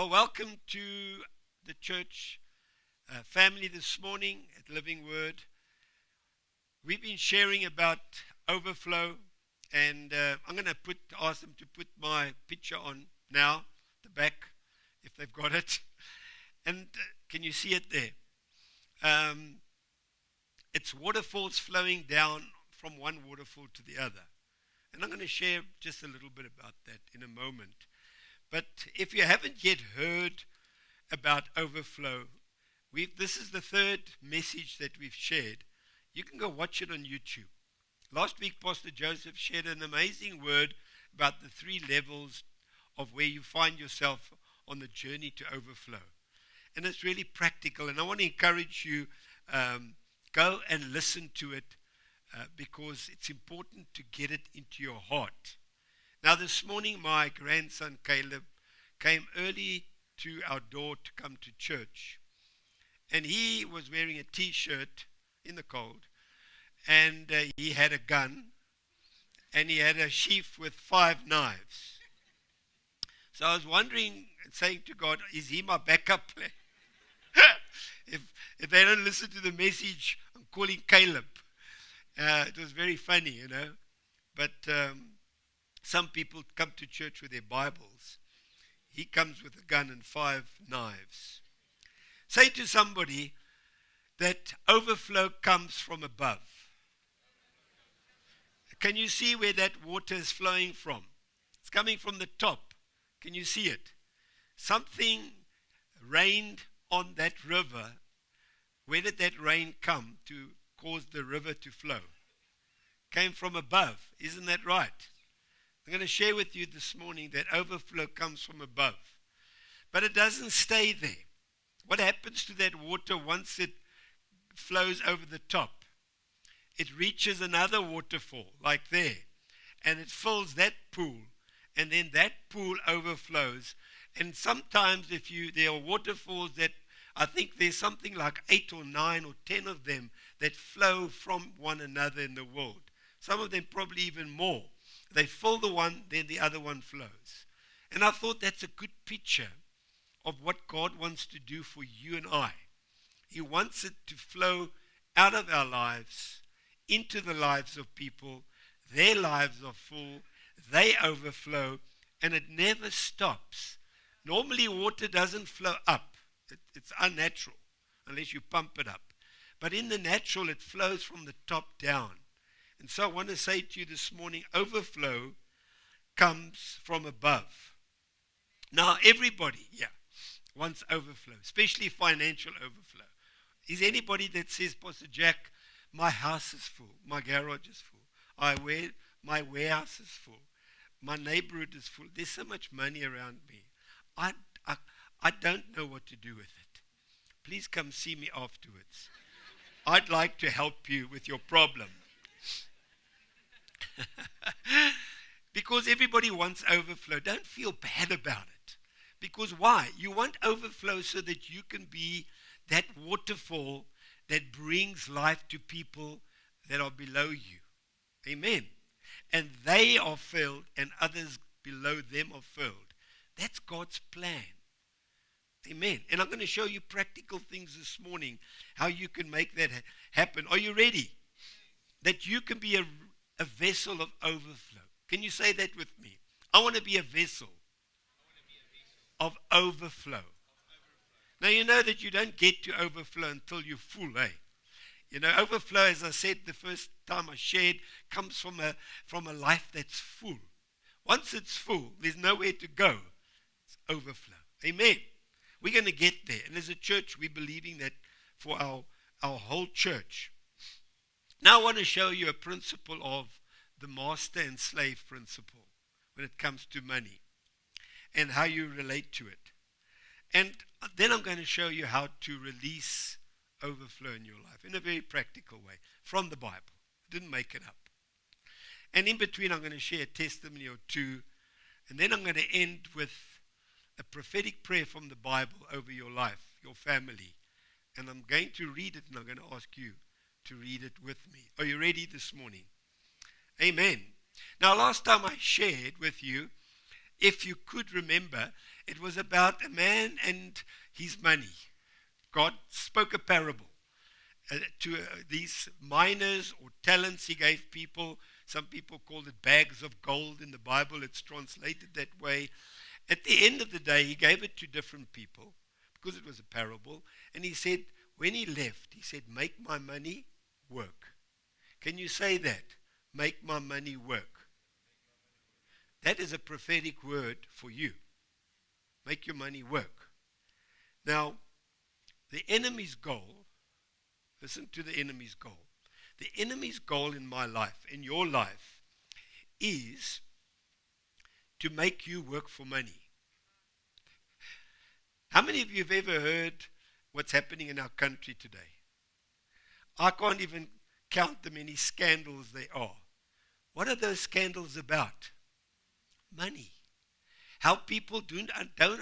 Well, welcome to the church family this morning at Living Word. We've been sharing about overflow, and I'm going to ask them to put my picture on now, the back, if they've got it. And can you see it there? It's waterfalls flowing down from one waterfall to the other. And I'm going to share just a little bit about that in a moment. But if you haven't yet heard about overflow, this is the third message that we've shared. You can go watch it on YouTube. Last week, Pastor Joseph shared an amazing word about the 3 levels of where you find yourself on the journey to overflow. And it's really practical. And I want to encourage you, go and listen to it because it's important to get it into your heart. Now, this morning, my grandson Caleb came early to our door to come to church. And he was wearing a T-shirt in the cold. And he had a gun. And he had a sheath with 5 knives. So I was wondering, saying to God, is he my backup plan? if they don't listen to the message, I'm calling Caleb. It was very funny, you know. But some people come to church with their Bibles. He comes with a gun and 5 knives. Say to somebody that overflow comes from above. Can you see where that water is flowing from? It's coming from the top. Can you see it? Something rained on that river. Where did that rain come to cause the river to flow? Came from above. Isn't that right? I'm going to share with you this morning that overflow comes from above. But it doesn't stay there. What happens to that water once it flows over the top? It reaches another waterfall, like there, and it fills that pool, and then that pool overflows. And sometimes there are waterfalls that I think there's something like 8 or 9 or 10 of them that flow from one another in the world. Some of them probably even more. They fill the one, then the other one flows. And I thought that's a good picture of what God wants to do for you and I. He wants it to flow out of our lives into the lives of people. Their lives are full, they overflow, and it never stops. Normally water doesn't flow up. It's unnatural unless you pump it up. But in the natural, it flows from the top down. And so I want to say to you this morning, overflow comes from above. Now, everybody here wants overflow, especially financial overflow. Is anybody that says, Pastor Jack, my house is full, my garage is full, my warehouse is full, my neighborhood is full, there's so much money around me, I don't know what to do with it. Please come see me afterwards. I'd like to help you with your problem. Because everybody wants overflow. Don't feel bad about it. Because why? You want overflow so that you can be that waterfall that brings life to people that are below you. Amen. And they are filled and others below them are filled. That's God's plan. Amen. And I'm going to show you practical things this morning, how you can make that happen. Are you ready? That you can be a vessel of overflow. Can you say that with me? I want to be a vessel of overflow. Now, you know that you don't get to overflow until you're full, eh? You know, overflow, as I said the first time I shared, comes from a life that's full. Once it's full, there's nowhere to go. It's overflow. Amen. We're going to get there. And as a church, we're believing that for our whole church. Now I want to show you a principle of the master and slave principle when it comes to money and how you relate to it. And then I'm going to show you how to release overflow in your life in a very practical way from the Bible. I didn't make it up. And in between, I'm going to share a testimony or two. And then I'm going to end with a prophetic prayer from the Bible over your life, your family. And I'm going to read it, and I'm going to ask you to read it with me. Are you ready this morning? Amen. Now, last time I shared with you, if you could remember, it was about a man and his money. God spoke a parable to these miners or talents he gave people. Some people called it bags of gold in the Bible. It's translated that way. At the end of the day, he gave it to different people because it was a parable. And he said, when he left, he said, make my money work. Can you say that? Make my money work. That is a prophetic word for you. Make your money work. Now, the enemy's goal, listen to the enemy's goal. The enemy's goal in my life, in your life, is to make you work for money. How many of you have ever heard what's happening in our country today? I can't even count the many scandals there are. What are those scandals about? Money. How people don't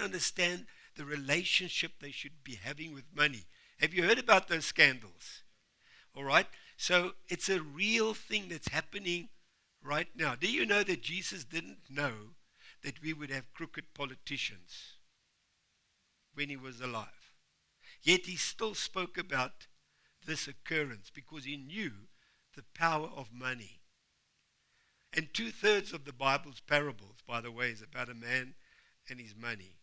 understand the relationship they should be having with money. Have you heard about those scandals? All right. So it's a real thing that's happening right now. Do you know that Jesus didn't know that we would have crooked politicians when he was alive? Yet he still spoke about this occurrence because he knew the power of money. And 2/3 of the Bible's parables, by the way, is about a man and his money.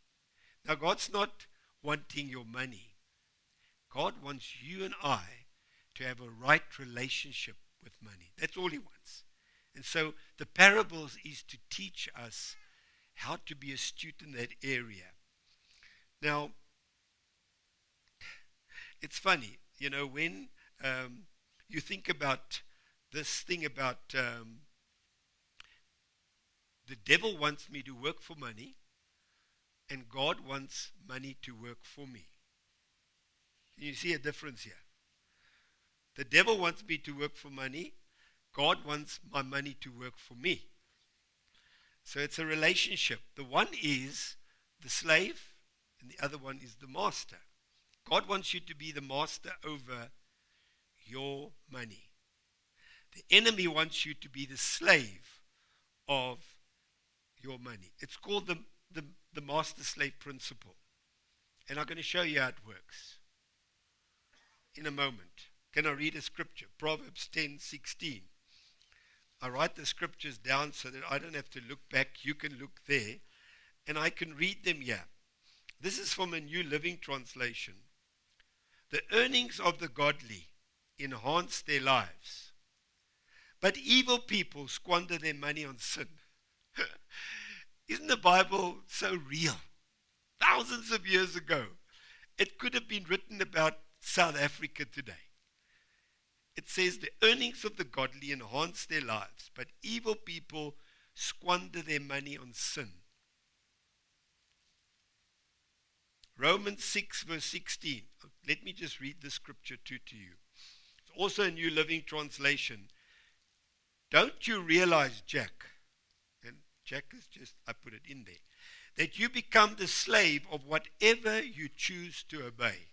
Now, God's not wanting your money. God wants you and I to have a right relationship with money. That's all he wants. And so the parables is to teach us how to be astute in that area. Now, it's funny, when you think about this thing about the devil wants me to work for money, and God wants money to work for me. Can you see a difference here? The devil wants me to work for money. God wants my money to work for me. So it's a relationship. The one is the slave, and the other one is the master. God wants you to be the master over your money. The enemy wants you to be the slave of your money. It's called the master-slave principle. And I'm going to show you how it works in a moment. Can I read a scripture? Proverbs 10:16. I write the scriptures down so that I don't have to look back. You can look there. And I can read them here. This is from a New Living Translation. The earnings of the godly enhance their lives, but evil people squander their money on sin. Isn't the Bible so real? Thousands of years ago. It could have been written about South Africa today. It says the earnings of the godly enhance their lives, but evil people squander their money on sin. Romans 6 verse 16. Let me just read the scripture to you. It's also a New Living Translation. Don't you realize, Jack, and Jack is just, I put it in there, that you become the slave of whatever you choose to obey.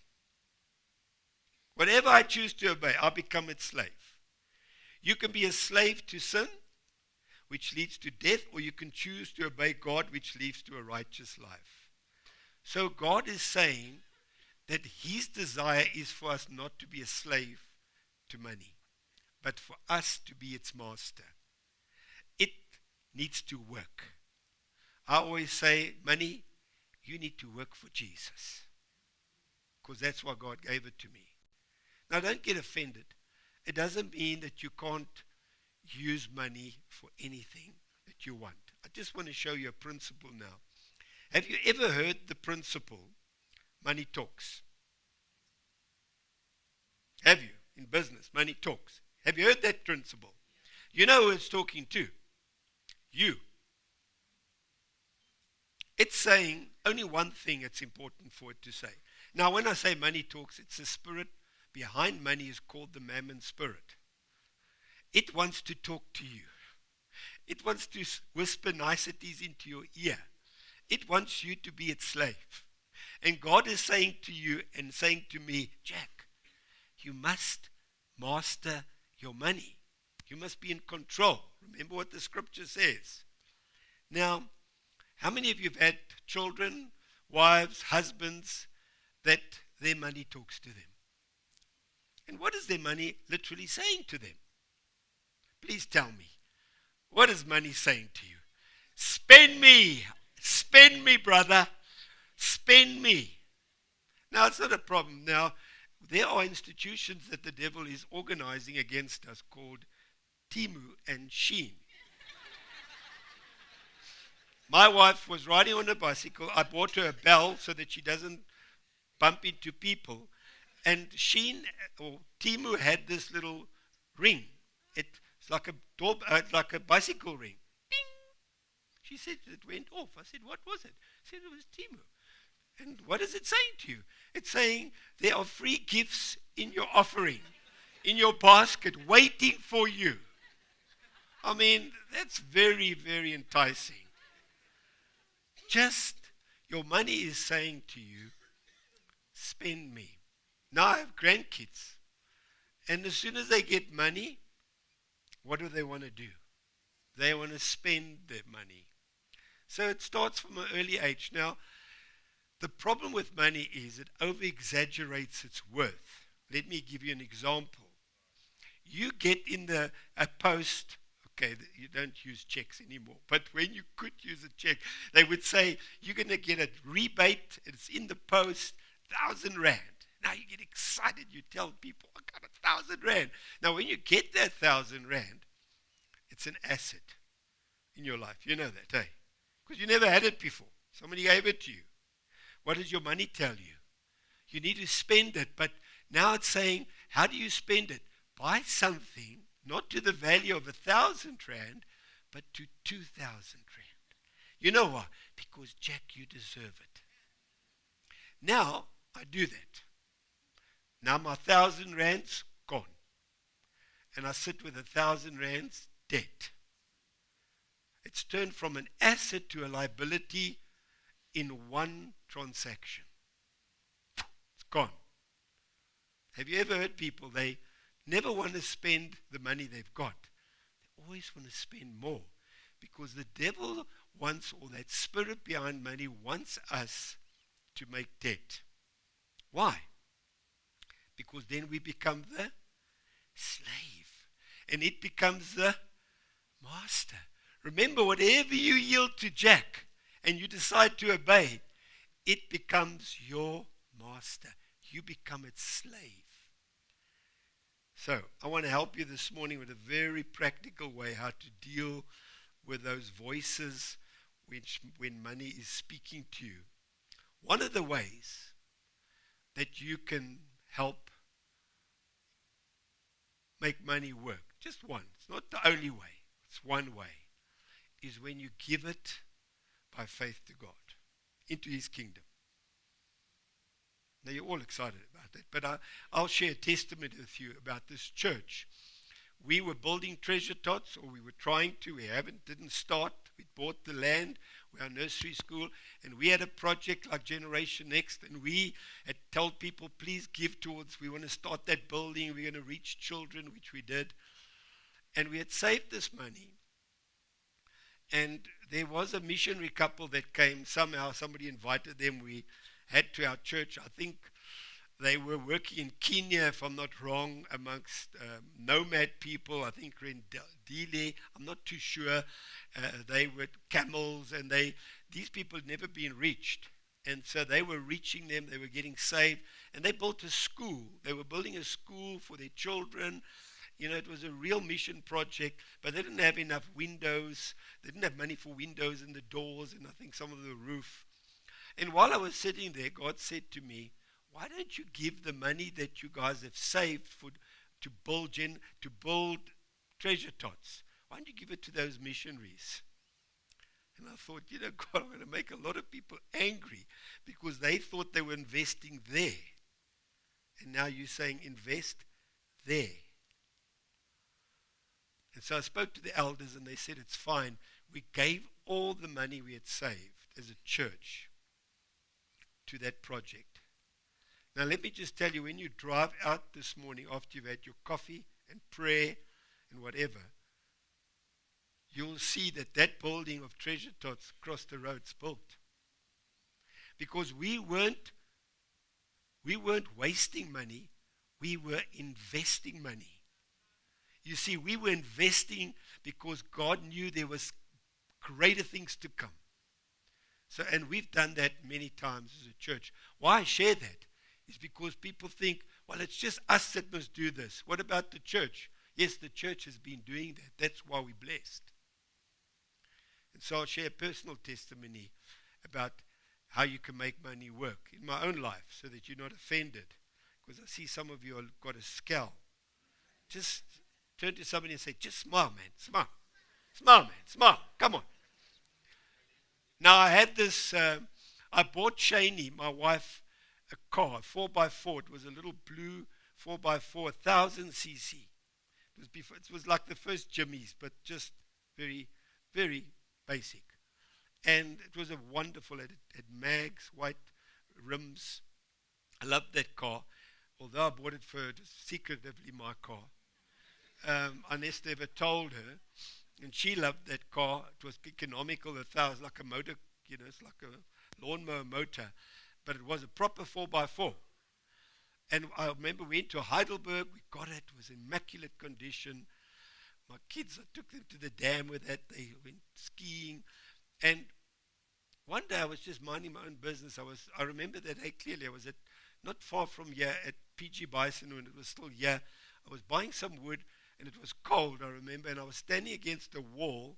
Whatever I choose to obey, I become its slave. You can be a slave to sin, which leads to death, or you can choose to obey God, which leads to a righteous life. So God is saying that his desire is for us not to be a slave to money, but for us to be its master. It needs to work. I always say, money, you need to work for Jesus, because that's why God gave it to me. Now, don't get offended. It doesn't mean that you can't use money for anything that you want. I just want to show you a principle now. Have you ever heard the principle, money talks? Have you? In business, money talks. Have you heard that principle? You know who it's talking to? You. It's saying only one thing it's important for it to say. Now, when I say money talks, it's the spirit behind money is called the mammon spirit. It wants to talk to you. It wants to whisper niceties into your ear. It wants you to be its slave. And God is saying to you and saying to me, Jack, you must master your money. You must be in control. Remember what the scripture says. Now, How many of you have had children, wives, husbands, that their money talks to them? And what is their money literally saying to them? Please tell me. What is money saying to you? Spend me. Spend me, brother. Spend me. Now, it's not a problem. Now, there are institutions that the devil is organizing against us called Temu and Shein. My wife was riding on a bicycle. I bought her a bell so that she doesn't bump into people. And Shein or Temu had this little ring. It's like like a bicycle ring. Ding! She said it went off. I said, what was it? She said it was Temu. And what is it saying to you? It's saying there are free gifts in your offering, in your basket, waiting for you. I mean, that's very, very enticing. Just your money is saying to you, spend me. Now I have grandkids. And as soon as they get money, what do they want to do? They want to spend their money. So it starts from an early age. Now, the problem with money is it over-exaggerates its worth. Let me give you an example. You get in a post, okay, you don't use checks anymore, but when you could use a check, they would say, you're going to get a rebate, it's in the post, 1,000 rand. Now you get excited, you tell people, I got 1,000 rand. Now when you get that 1,000 rand, it's an asset in your life. You know that, eh? Because you never had it before. Somebody gave it to you. What does your money tell you? You need to spend it, but now it's saying, how do you spend it? Buy something, not to the value of 1,000 rand, but to 2,000 rand. You know why? Because, Jack, you deserve it. Now, I do that. Now my 1,000 rand's gone. And I sit with 1,000 rand's debt. It's turned from an asset to a liability in one transaction. It's gone. Have you ever heard people, they never want to spend the money they've got. They always want to spend more. Because the devil wants, or that spirit behind money wants us to make debt. Why? Because then we become the slave. And it becomes the master. Remember, whatever you yield to Jack and you decide to obey, it becomes your master. You become its slave. So, I want to help you this morning with a very practical way how to deal with those voices when money is speaking to you. One of the ways that you can help make money work, just one, it's not the only way, it's one way, is when you give it by faith to God, into His kingdom. Now you're all excited about that, but I'll share a testimony with you about this church. We were building Treasure Tots, or we were trying to, didn't start. We bought the land, we're a nursery school, and we had a project like Generation Next, and we had told people, please give towards, we want to start that building, we're going to reach children, which we did. And we had saved this money. And there was a missionary couple that came, somehow somebody invited them, we had to our church. I think they were working in Kenya, if I'm not wrong, amongst nomad people. I think Rendile, I'm not too sure. They were camels, and these people had never been reached. And so they were reaching them, they were getting saved, and they built a school. They were building a school for their children. You know, it was a real mission project, but they didn't have enough windows. They didn't have money for windows and the doors, and I think some of the roof. And while I was sitting there, God said to me, why don't you give the money that you guys have saved to build Treasure Tots? Why don't you give it to those missionaries? And I thought, God, I'm going to make a lot of people angry because they thought they were investing there. And now you're saying invest there. And so I spoke to the elders, and they said, it's fine. We gave all the money we had saved as a church to that project. Now let me just tell you, when you drive out this morning after you've had your coffee and prayer and whatever, you'll see that that building of Treasure Tots across the road's built. Because we weren't wasting money, we were investing money. You see, we were investing because God knew there was greater things to come. So, and we've done that many times as a church. Why I share that is because people think, well, it's just us that must do this. What about the church? Yes, the church has been doing that. That's why we're blessed. And so I'll share a personal testimony about how you can make money work in my own life so that you're not offended. Because I see some of you have got a scowl. Just turn to somebody and say, just smile, man. Smile. Smile, man. Smile. Come on. Now, I had this, I bought Shani, my wife, a car, 4x4. It was a little blue 4x4, 1000 cc. It was like the first Jimmy's, but just very, very basic. And it was a wonderful, it had mags, white rims. I loved that car. Although I bought it for secretively my car. Unless they ever told her. And she loved that car. It was economical. It was like a motor, it's like a lawnmower motor. But it was a proper 4x4. And I remember we went to Heidelberg. We got it. It was in immaculate condition. My kids, I took them to the dam with that. They went skiing. And one day I was just minding my own business. I remember that day clearly. I was not far from here at PG Bison when it was still here. I was buying some wood and it was cold, I remember, and I was standing against a wall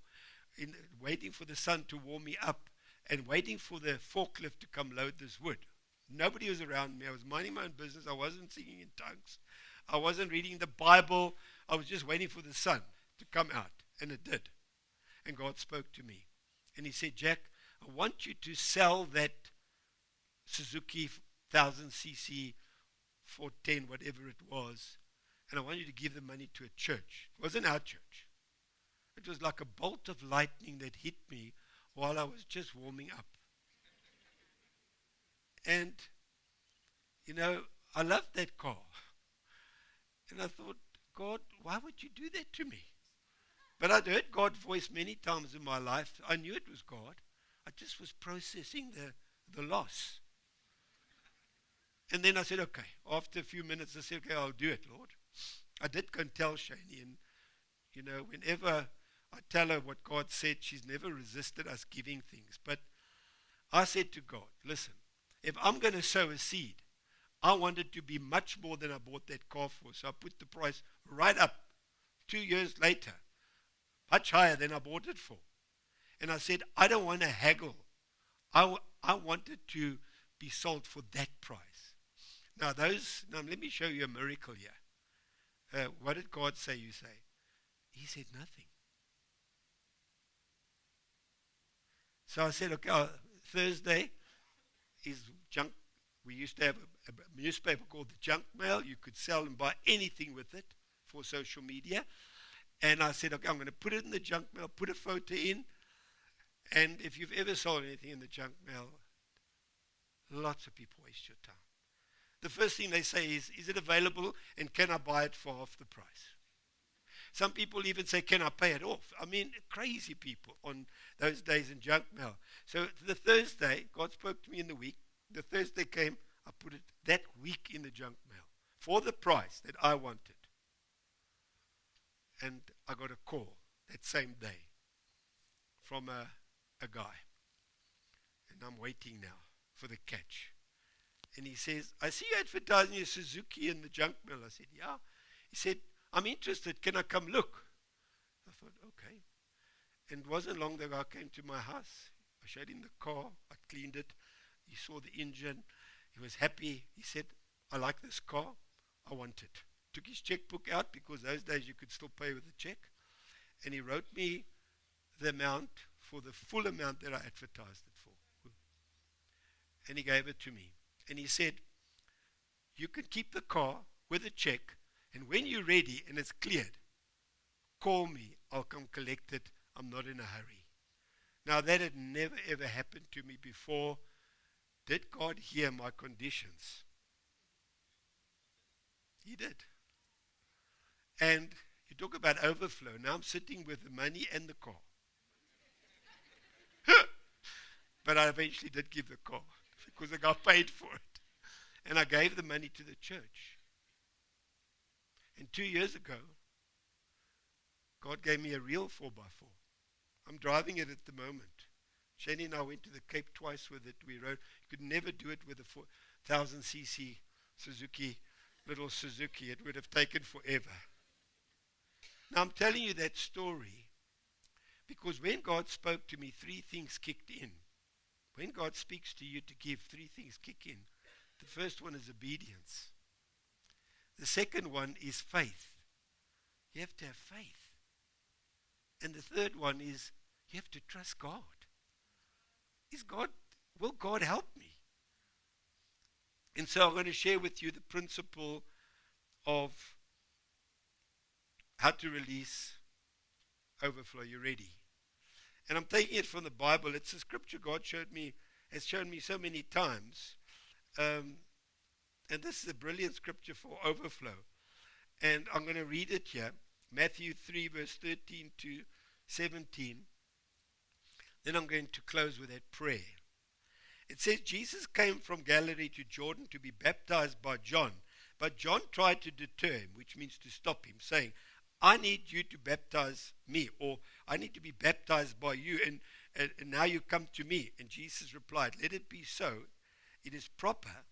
waiting for the sun to warm me up and waiting for the forklift to come load this wood. Nobody was around me. I was minding my own business. I wasn't singing in tongues. I wasn't reading the Bible. I was just waiting for the sun to come out, and it did. And God spoke to me. And he said, Jack, I want you to sell that Suzuki 1000cc 410, whatever it was, and I want you to give the money to a church. It wasn't our church. It was like a bolt of lightning that hit me while I was just warming up. And, I loved that car. And I thought, God, why would you do that to me? But I'd heard God's voice many times in my life. I knew it was God. I just was processing the loss. And then I said, okay. After a few minutes, I said, okay, I'll do it, Lord. I did go and tell Shani. And, whenever I tell her what God said, she's never resisted us giving things. But I said to God, listen, if I'm going to sow a seed, I want it to be much more than I bought that car for. So I put the price right up 2 years later, much higher than I bought it for. And I said, I don't want to haggle. I want it to be sold for that price. Now let me show you a miracle here. What did God say, you say? He said nothing. So I said, okay, Thursday is junk. We used to have a newspaper called the Junk Mail. You could sell and buy anything with it for social media. And I said, okay, I'm going to put it in the Junk Mail, put a photo in. And if you've ever sold anything in the Junk Mail, lots of people waste your time. The first thing they say is it available and can I buy it for half the price? Some people even say, can I pay it off? I mean, crazy people on those days in Junk Mail. So the Thursday, God spoke to me in the week. The Thursday came, I put it that week in the Junk Mail for the price that I wanted. And I got a call that same day from a guy. And I'm waiting now for the catch. And he says, I see you advertising your Suzuki in the Junk Mail. I said, yeah. He said, I'm interested. Can I come look? I thought, okay. And it wasn't long the guy came to my house. I showed him the car. I cleaned it. He saw the engine. He was happy. He said, I like this car. I want it. Took his checkbook out because those days you could still pay with a check. And he wrote me the amount for the full amount that I advertised it for. And he gave it to me. And he said, you can keep the car with a check, and when you're ready and it's cleared, call me. I'll come collect it. I'm not in a hurry. Now, that had never, ever happened to me before. Did God hear my conditions? He did. And you talk about overflow. Now I'm sitting with the money and the car. But I eventually did give the car because I got paid for it. And I gave the money to the church. And 2 years ago, God gave me a real 4x4. I'm driving it at the moment. Shani and I went to the Cape twice with it. We rode. You could never do it with a 1000cc Suzuki, little Suzuki. It would have taken forever. Now I'm telling you that story because when God spoke to me, 3 things kicked in. When God speaks to you to give, 3 things kick in. The first one is obedience. The second one is faith. You have to have faith. And the third one is you have to trust God. Will God help me? And so I'm going to share with you the principle of how to release overflow. You ready? And I'm taking it from the Bible. It's a scripture God has shown me so many times. And this is a brilliant scripture for overflow. And I'm going to read it here. Matthew 3, verse 13 to 17. Then I'm going to close with that prayer. It says, Jesus came from Galilee to Jordan to be baptized by John. But John tried to deter him, which means to stop him, saying, I need you to baptize me, or I need to be baptized by you, and now you come to me. And Jesus replied, let it be so. It is proper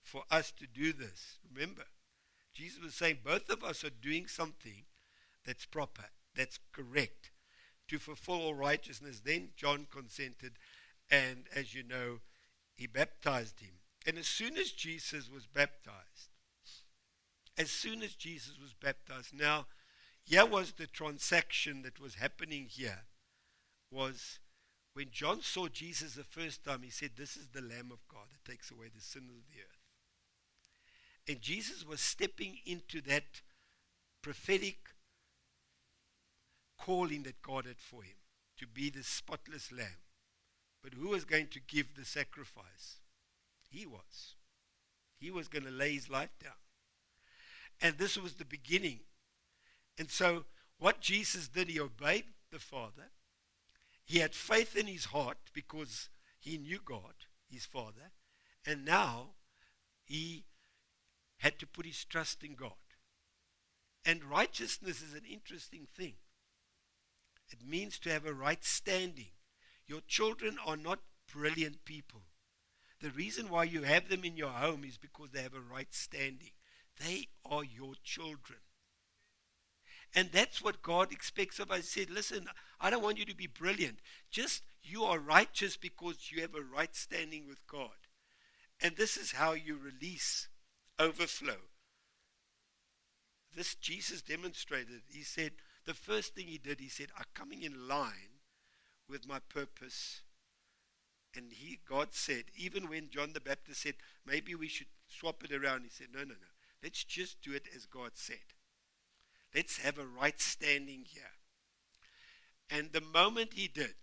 for us to do this. Remember, Jesus was saying both of us are doing something that's proper, that's correct, to fulfill all righteousness. Then John consented, and as you know, he baptized him. And as soon as Jesus was baptized, now, here was the transaction that was happening here, was when John saw Jesus the first time, he said, this is the Lamb of God that takes away the sin of the earth. And Jesus was stepping into that prophetic calling that God had for him, to be the spotless lamb. But who was going to give the sacrifice? He was. He was going to lay his life down. And this was the beginning. And so what Jesus did, he obeyed the Father. He had faith in his heart because he knew God, his Father. And now he had to put his trust in God. And righteousness is an interesting thing. It means to have a right standing. Your children are not brilliant people. The reason why you have them in your home is because they have a right standing. They are your children. And that's what God expects of us. He said, listen, I don't want you to be brilliant. Just you are righteous because you have a right standing with God. And this is how you release overflow. This Jesus demonstrated. He said, the first thing he did, he said, I'm coming in line with my purpose. And God said, even when John the Baptist said, maybe we should swap it around, he said, no. Let's just do it as God said. Let's have a right standing here. And the moment he did,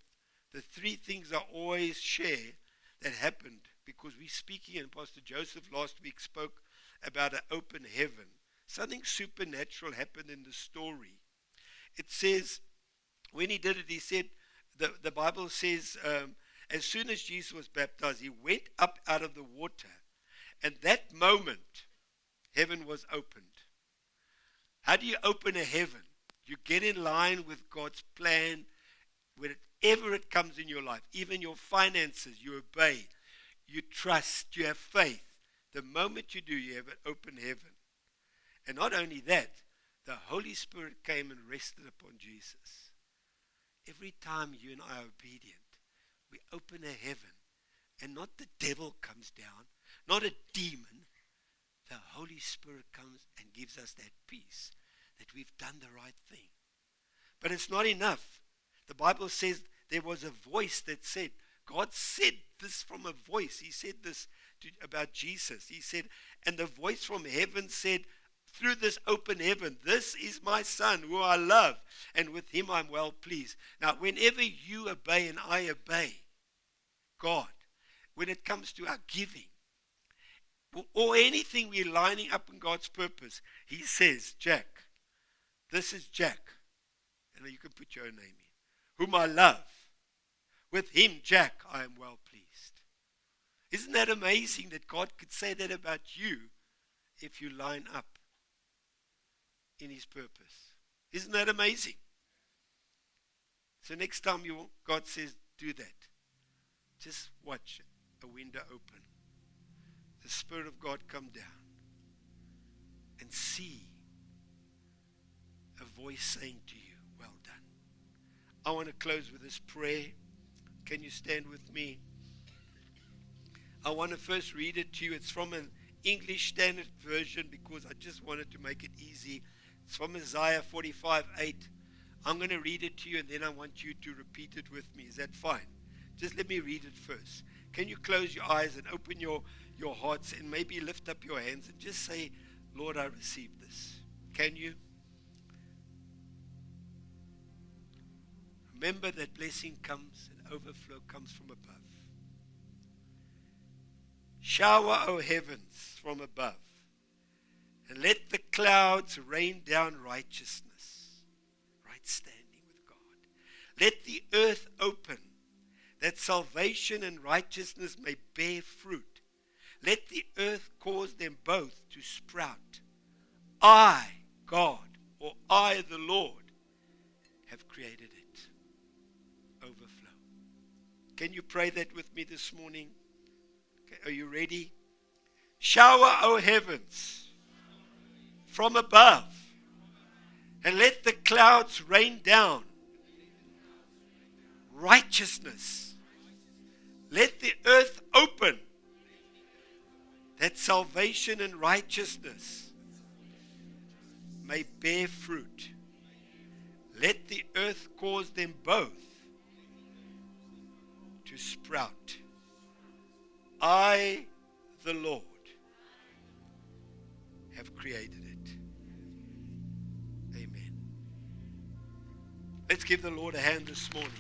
the 3 things I always share that happened, because we're speaking, and Pastor Joseph last week spoke about an open heaven. Something supernatural happened in the story. It says, when he did it, he said, the Bible says, as soon as Jesus was baptized, he went up out of the water. And that moment, heaven was opened. How do you open a heaven? You get in line with God's plan. Whenever it comes in your life, even your finances, you obey, you trust, you have faith. The moment you do, you have an open heaven. And not only that, the Holy Spirit came and rested upon Jesus. Every time you and I are obedient, we open a heaven, and not the devil comes down, not a demon. The Holy Spirit comes and gives us that peace, that we've done the right thing. But it's not enough. The Bible says there was a voice that said, God said this from a voice. He said this about Jesus. He said, and the voice from heaven said, through this open heaven, this is my Son who I love, and with him I'm well pleased. Now, whenever you obey and I obey God, when it comes to our giving, or anything we're lining up in God's purpose, he says, Jack, this is Jack, and you can put your own name in, whom I love, With him, Jack, I am well pleased. Isn't that amazing that God could say that about you if you line up in his purpose? Isn't that amazing? So next time God says, do that, just watch a window open. The Spirit of God come down and see a voice saying to you, well done. I want to close with this prayer. Can you stand with me? I want to first read it to you. It's from an English Standard Version because I just wanted to make it easy. It's from Isaiah 45:8. I'm going to read it to you and then I want you to repeat it with me. Is that fine? Just let me read it first. Can you close your eyes and open your hearts and maybe lift up your hands and just say, Lord, I receive this. Can you? Remember that blessing comes and overflow comes from above. Shower, O heavens, from above, and let the clouds rain down righteousness, right standing with God. Let the earth open, that salvation and righteousness may bear fruit. Let the earth cause them both to sprout. I, God, or I, the Lord, have created it. Overflow. Can you pray that with me this morning? Okay, are you ready? Shower, O heavens, from above, and let the clouds rain down righteousness. Let the earth open, that salvation and righteousness may bear fruit. Let the earth cause them both to sprout. I, the Lord, have created it. Amen. Let's give the Lord a hand this morning.